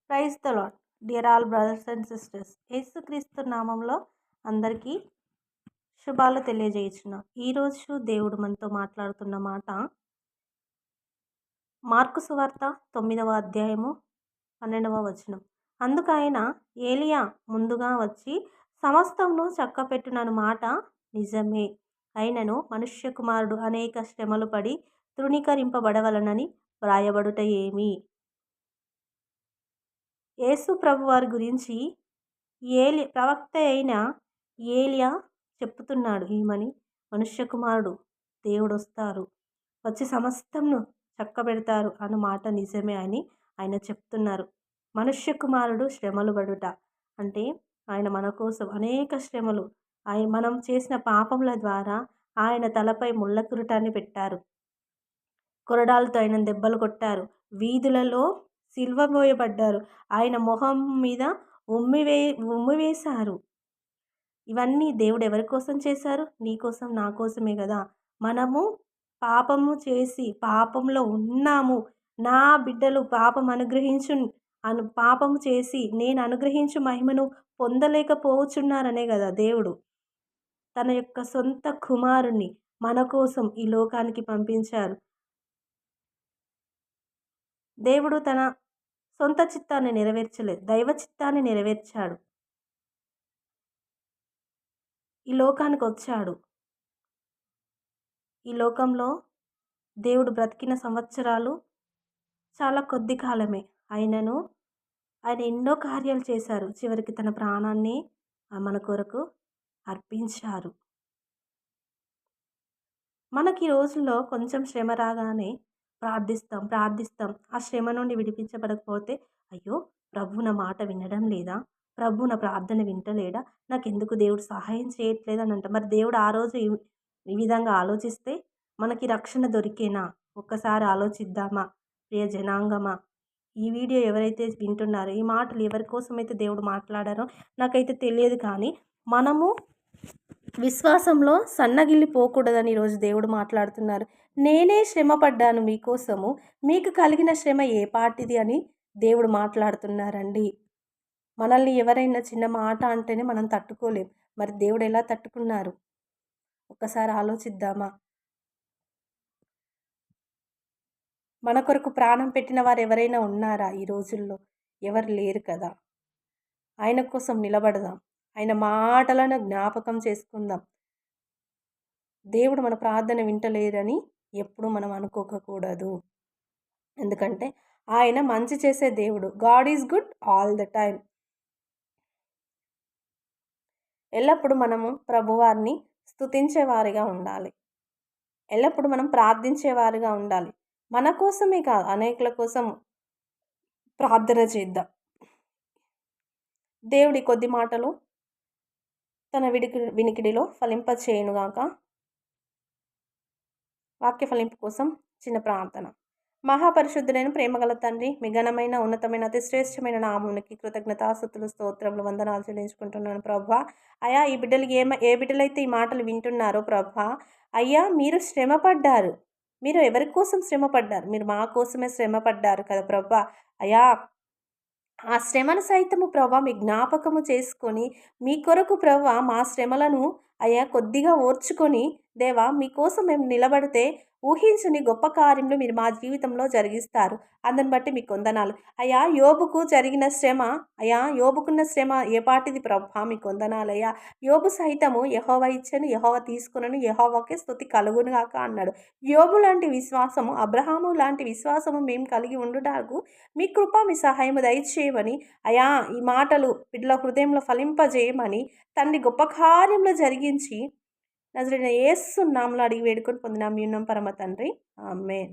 Praise the lord. Dear all brothers and sisters, యేసుక్రీస్తు నామంలో అందరికీ శుభాలు తెలియజేయుచున్నాం. ఈరోజు దేవుడు మనతో మాట్లాడుతున్న మాట మార్కు సువార్త 9వ అధ్యాయము 12వ వచనం. అందుకు ఆయన, ఏలియా ముందుగా వచ్చి సమస్తమును చక్కపెట్టునను మాట నిజమే. అయినను మనుష్య కుమారుడు అనేక శ్రమలు పడి తృణీకరింపబడవలనని వ్రాయబడుట ఏమి? యేసు ప్రభువారి గురించి ప్రవక్త అయిన ఏలియా చెప్తున్నాడు ఏమని? మనుష్య కుమారుడు దేవుడు వస్తారు, వచ్చి సమస్తంను చక్కబెడతారు అన్న మాట నిజమే అని ఆయన చెప్తున్నారు. మనుష్య కుమారుడు శ్రమలు పడుట అంటే ఆయన మన కోసం అనేక శ్రమలు, మనం చేసిన పాపముల ద్వారా ఆయన తలపై ముళ్ళ కిరీటాన్ని పెట్టారు, కొరడాలతో ఆయన దెబ్బలు కొట్టారు, వీధులలో సిలువ మోయబడ్డారు, ఆయన మొహం మీద ఉమ్మివేశారు. ఇవన్నీ దేవుడు ఎవరి కోసం చేశారు? నీ కోసం, నా కోసమే కదా. మనము పాపము చేసి పాపంలో ఉన్నాము, నా బిడ్డలు పాపము చేసి నేను అనుగ్రహించు మహిమను పొందలేకపోవచ్చున్నారనే కదా దేవుడు తన యొక్క సొంత కుమారుణ్ణి మన కోసం ఈ లోకానికి పంపించారు. దేవుడు తన సొంత చిత్తాన్ని నెరవేర్చలేదు, దైవ చిత్తాన్ని నెరవేర్చాడు. ఈ లోకానికి వచ్చాడు. ఈ లోకంలో దేవుడు బ్రతికిన సంవత్సరాలు చాలా కొద్ది కాలమే. ఆయన ఎన్నో కార్యాలు చేశారు. చివరికి తన ప్రాణాన్ని మన కొరకు అర్పించారు. మనకి ఈ రోజుల్లో కొంచెం శ్రమ రాగానే ప్రార్థిస్తాం. ఆ శ్రమ నుండి విడిపించబడకపోతే, అయ్యో ప్రభు నా మాట వినడం లేదా, ప్రభు నా ప్రార్థన వింటలేడా, నాకెందుకు దేవుడు సహాయం చేయట్లేదు అని అంటాం. మరి దేవుడు ఆ రోజు ఈ విధంగా ఆలోచిస్తే మనకి రక్షణ దొరికేనా? ఒక్కసారి ఆలోచిద్దామా? ప్రియ జనాంగమా, ఈ వీడియో ఎవరైతే వింటున్నారో, ఈ మాటలు ఎవరి కోసమైతే దేవుడు మాట్లాడారో నాకైతే తెలియదు, కానీ మనము విశ్వాసంలో సన్నగిల్లిపోకూడదని ఈరోజు దేవుడు మాట్లాడుతున్నారు. నేనే శ్రమ పడ్డాను మీకోసము, మీకు కలిగిన శ్రమ ఏ పాటిది అని దేవుడు మాట్లాడుతున్నారండి. మనల్ని ఎవరైనా చిన్న మాట అంటేనే మనం తట్టుకోలేం, మరి దేవుడు ఎలా తట్టుకున్నారు? ఒక్కసారి ఆలోచిద్దామా? మన కొరకు ప్రాణం పెట్టిన వారు ఎవరైనా ఉన్నారా ఈ రోజుల్లో? ఎవరు లేరు కదా. ఆయన కోసం నిలబడదాం, ఆయన మాటలను జ్ఞాపకం చేసుకుందాం. దేవుడు మన ప్రార్థన వింటలేరని ఎప్పుడు మనం అనుకోకూడదు. ఎందుకంటే ఆయన మంచి చేసే దేవుడు. God is good all the time. ఎల్లప్పుడూ మనము ప్రభువారిని స్తుతించేవారిగా ఉండాలి. ఎల్లప్పుడూ మనం ప్రార్థించేవారిగా ఉండాలి. మన కోసమే కాదు, అనేకుల కోసం ప్రార్థన చేద్దాం. దేవుడి కొద్ది మాటలు తన వినికిడిలో ఫలింపచేయునుగాక. వాక్య ఫలింపు కోసం చిన్న ప్రార్థన. మహాపరిశుద్ధులైన ప్రేమగల తండ్రి, మీ ఘనమైన ఉన్నతమైన అతి శ్రేష్టమైన నామమునికి కృతజ్ఞతాస్తుతులు స్తోత్రములు వందనాలు చెల్లించుకుంటున్నాను ప్రభా. అయ్యా, ఈ బిడ్డలు ఏ బిడ్డలైతే ఈ మాటలు వింటున్నారో ప్రభా, అయ్యా మీరు శ్రమపడ్డారు. మీరు ఎవరి కోసం శ్రమపడ్డారు? మీరు మా కోసమే శ్రమపడ్డారు కదా ప్రభా. అయ్యా, ఆ శ్రమను సైతము ప్రభా మీ జ్ఞాపకము చేసుకొని, మీ కొరకు ప్రభా మా శ్రమలను అయ్యా కొద్దిగా ఓర్చుకొని, దేవా మీకోసం మేము నిలబడితే ఊహించని గొప్ప కార్యములు మీరు మా జీవితంలో జరిగిస్తారు. అందుని బట్టి మీకు వందనాలు. అయ్యా, యోబుకు జరిగిన శ్రమ, అయ్యా యోబుకున్న శ్రమ ఏ పాటిది ప్రభా, మీకు వందనాలయ్యా. యోబు సైతము యెహోవా ఇచ్చను, యెహోవా తీసుకునను, యెహోవాకే స్తుతి కలుగునుగాక అన్నాడు. యోబు లాంటి విశ్వాసము, అబ్రహాము లాంటి విశ్వాసము మేము కలిగి ఉండుటకు మీ కృప, మీ సహాయము దయచేయమని, అయ్యా ఈ మాటలు బిడ్డల హృదయంలో ఫలింపజేయమని తండ్రి గొప్ప కార్యములు జరిగించి నజరేయుడైన యేసు నామములో అడిగి వేడుకొని పొందినాము పరమ తండ్రి. ఆమేన్.